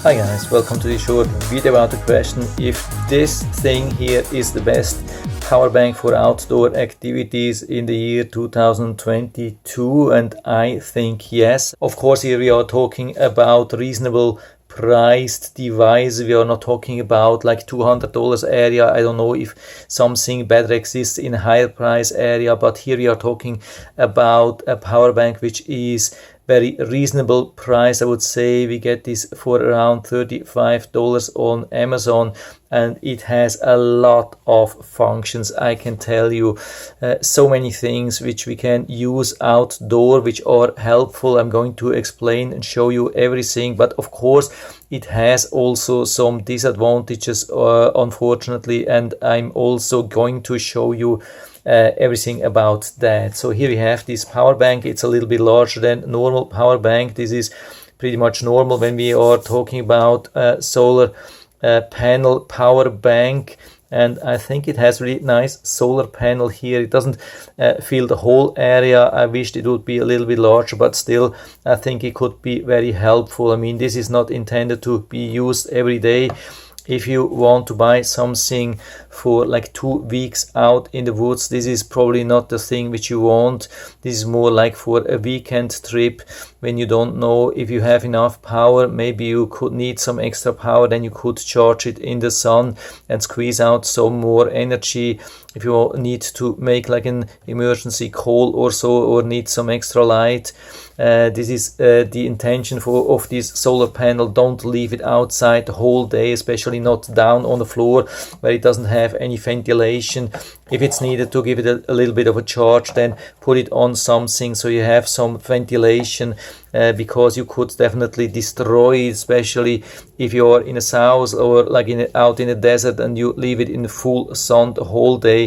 Hi guys, welcome to this short video about the question if this thing here is the best power bank for outdoor activities in the year 2022, and I think yes. Of course, here we are talking about reasonable priced device. We are not talking about like $200 area. I don't know if something better exists in a higher price area, but here we are talking about a power bank which is very reasonable price. I would say we get this for around $35 on Amazon, and it has a lot of functions. I can tell you so many things which we can use outdoor which are helpful. I'm going to explain and show you everything, but of course it has also some disadvantages unfortunately, and I'm also going to show you everything about that. So here we have this power bank. It's a little bit larger than normal power bank. This is pretty much normal when we are talking about solar panel power bank, and I think it has really nice solar panel here. It doesn't fill the whole area. I wished it would be a little bit larger, but still I think it could be very helpful. I mean, this is not intended to be used every day. If you want to buy something for like 2 weeks out in the woods, this is probably not the thing which you want. This is more like for a weekend trip when you don't know if you have enough power. Maybe you could need some extra power, then you could charge it in the sun and squeeze out some more energy. If you need to make like an emergency call or so, or need some extra light, this is the intention of this solar panel. Don't leave it outside the whole day, especially not down on the floor where it doesn't have any ventilation. If it's needed to give it a little bit of a charge, then put it on something so you have some ventilation, because you could definitely destroy it, especially if you are in a south or like out in the desert and you leave it in the full sun the whole day.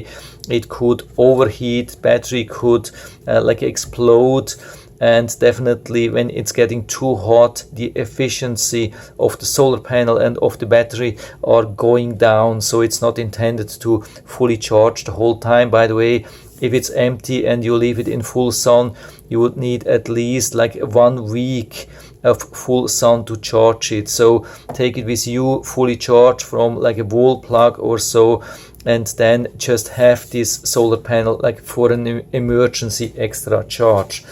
It could overheat, battery could like explode, and definitely when it's getting too hot, the efficiency of the solar panel and of the battery are going down, so it's not intended to fully charge the whole time. By the way, if it's empty and you leave it in full sun, you would need at least like 1 week of full sun to charge it. So take it with you fully charged from like a wall plug or so, and then just have this solar panel like for an emergency extra charge.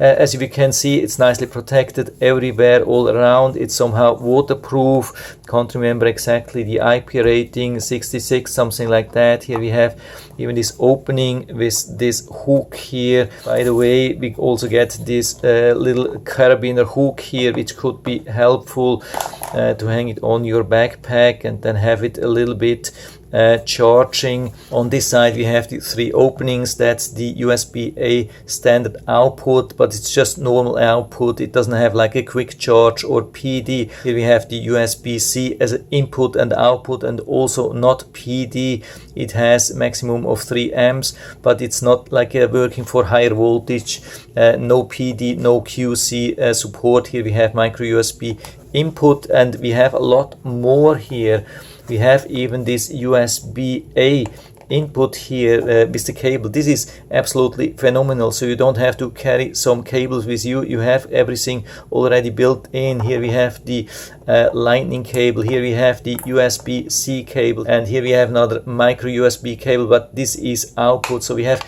As you can see, it's nicely protected everywhere all around. It's somehow waterproof. Can't remember exactly the IP rating, 66, something like that. Here we have even this opening with this hook here. By the way, we also get this little carabiner hook here, which could be helpful to hang it on your backpack and then have it a little bit charging. On this side we have the 3 openings. That's the USB-A standard output, but it's just normal output. It doesn't have like a quick charge or PD. Here we have the USB-C as an input and output, and also not PD. It has maximum of 3 amps, but it's not like working for higher voltage. No PD, no QC support. Here we have micro USB input, and we have a lot more here. We have even this USB-A input here with the cable. This is absolutely phenomenal, so you don't have to carry some cables with you. You have everything already built in. Here we have the lightning cable, here we have the USB-C cable, and here we have another micro USB cable, but this is output. So we have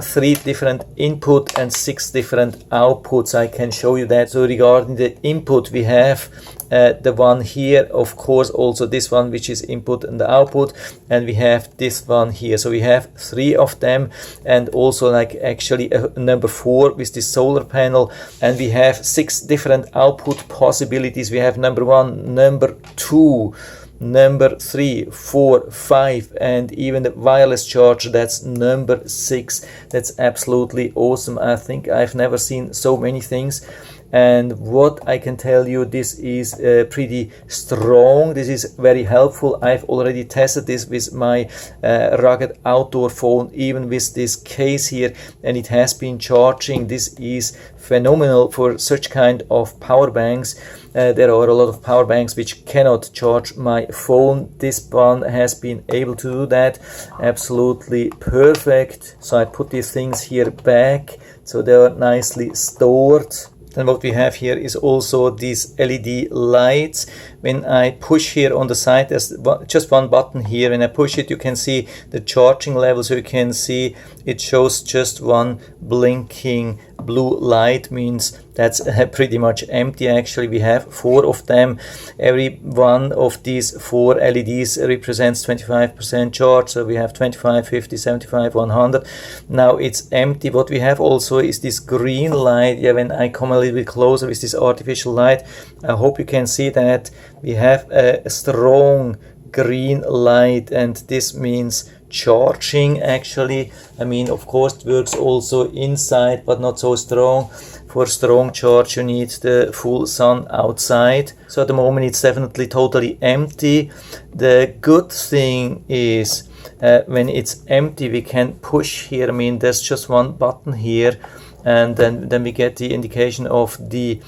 3 different input and 6 different outputs. I can show you that. So regarding the input, we have the one here, of course, also this one which is input and the output, and we have this one here. So we have 3 of them, and also like actually a number 4 with the solar panel, and we have 6 different output possibilities. We have number 1, number 2, number 3, 4, 5, and even the wireless charger, that's number 6. That's absolutely awesome. I think I've never seen so many things. And what I can tell you, this is pretty strong. This is very helpful. I've already tested this with my rugged outdoor phone, even with this case here, and it has been charging. This is phenomenal for such kind of power banks. There are a lot of power banks which cannot charge my phone. This one has been able to do that. Absolutely perfect. So I put these things here back so they are nicely stored. Then what we have here is also these LED lights. When I push here on the side, there's just one button here. When I push it, you can see the charging level. So you can see it shows just one blinking blue light, means that's pretty much empty. Actually, we have 4 of them. Every one of these 4 LEDs represents 25% charge. So we have 25, 50, 75, 100. Now it's empty. What we have also is this green light. Yeah, when I come a little bit closer with this artificial light, I hope you can see that we have a strong green light, and this means charging. Actually, I mean, of course it works also inside, but not so strong. For strong charge you need the full sun outside. So at the moment it's definitely totally empty. The good thing is when it's empty we can push here. I mean, there's just one button here, and then we get the indication of the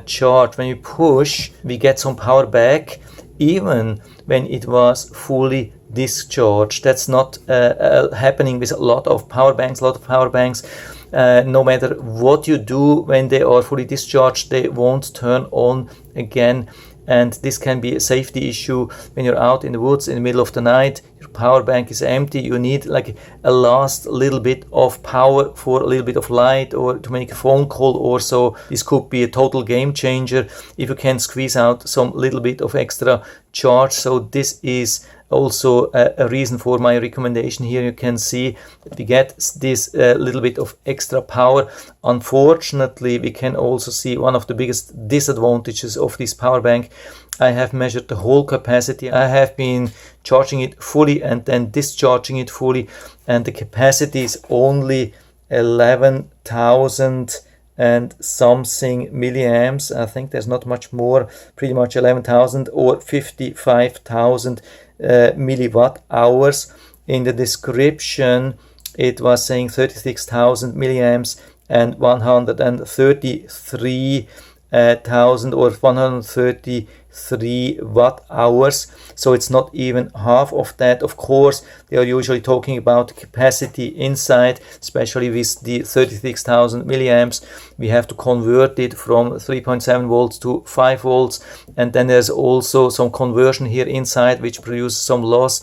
charge. When you push, we get some power back even when it was fully discharged. That's not happening with a lot of power banks. No matter what you do, when they are fully discharged, they won't turn on again. And this can be a safety issue when you're out in the woods in the middle of the night. Your power bank is empty. You need like a last little bit of power for a little bit of light, or to make a phone call or so. This could be a total game changer if you can squeeze out some little bit of extra charge. So this is also a reason for my recommendation here. You can see that we get this little bit of extra power. Unfortunately, we can also see one of the biggest disadvantages of this power bank. I have measured the whole capacity. I have been charging it fully and then discharging it fully, and the capacity is only 11,000 and something milliamps. I think there's not much more, pretty much 11,000 or 55,000 milliwatt hours. In the description it was saying 36,000 milliamps and 133,000 or 133 watt hours. So it's not even half of that. Of course, they are usually talking about capacity inside, especially with the 36,000 milliamps. We have to convert it from 3.7 volts to 5 volts. And then there's also some conversion here inside, which produces some loss.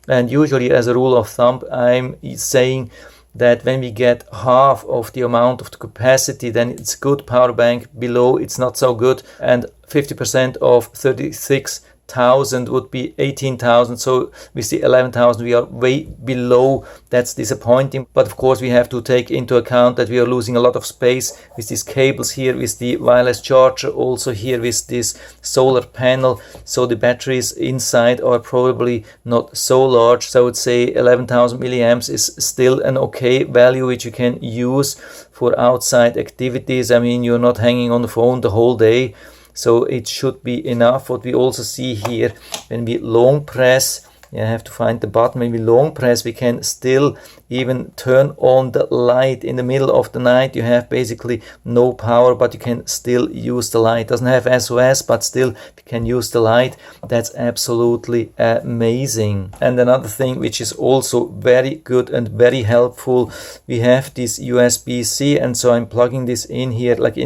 And usually, as a rule of thumb, I'm saying that when we get half of the amount of the capacity, then it's good power bank. Below, it's not so good. And 50% of 36,000 would be 18,000. So with the 11,000 we are way below. That's disappointing. But of course we have to take into account that we are losing a lot of space with these cables here, with the wireless charger, also here with this solar panel. So the batteries inside are probably not so large. So I would say 11,000 milliamps is still an okay value which you can use for outside activities. I mean, you're not hanging on the phone the whole day. So it should be enough. What we also see here, when we long press, you have to find the button. When we long press, we can still even turn on the light in the middle of the night. You have basically no power, but you can still use the light. Doesn't have SOS, but still you can use the light. That's absolutely amazing. And another thing which is also very good and very helpful, we have this USB-C, and so I'm plugging this in here like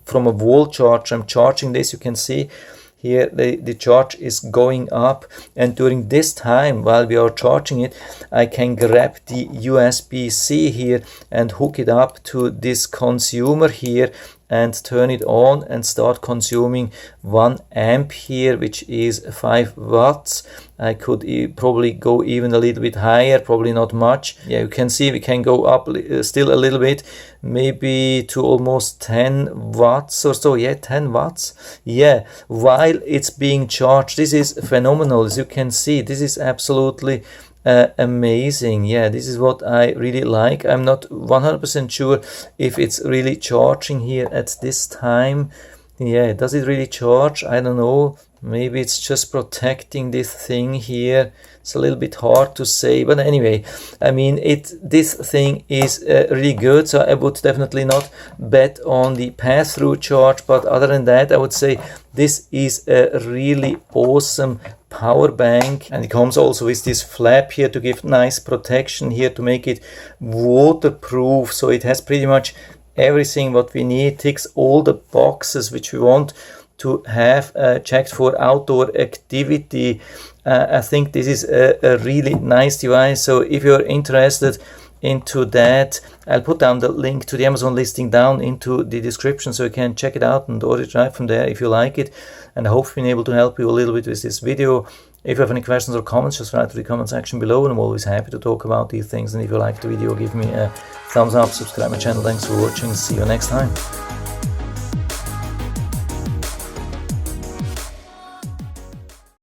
from a wall charger. I'm charging this. You can see here the charge is going up, and during this time while we are charging it, I can grab the USB-C here and hook it up to this consumer here and turn it on and start consuming 1 amp here, which is 5 watts. I could probably go even a little bit higher, probably not much. Yeah, you can see we can go up still a little bit, maybe to almost 10 watts or so. Yeah, 10 watts. Yeah, while it's being charged. This is phenomenal. As you can see, this is absolutely amazing. Yeah, this is what I really like. I'm not 100% sure if it's really charging here at this time. Yeah, does it really charge? I don't know. Maybe it's just protecting this thing here. It's a little bit hard to say, but anyway, I mean, this thing is really good. So I would definitely not bet on the pass-through charge, but other than that, I would say this is a really awesome power bank. And it comes also with this flap here to give nice protection here, to make it waterproof. So it has pretty much everything what we need, ticks all the boxes which we want to have checked for outdoor activity. I think this is a really nice device. So if you're interested into that, I'll put down the link to the Amazon listing down into the description, so you can check it out and order it right from there if you like it. And I hope I've been able to help you a little bit with this video. If you have any questions or comments, just write to the comment section below, and I'm always happy to talk about these things. And if you like the video, give me a thumbs up, subscribe my channel. Thanks for watching. See you next time.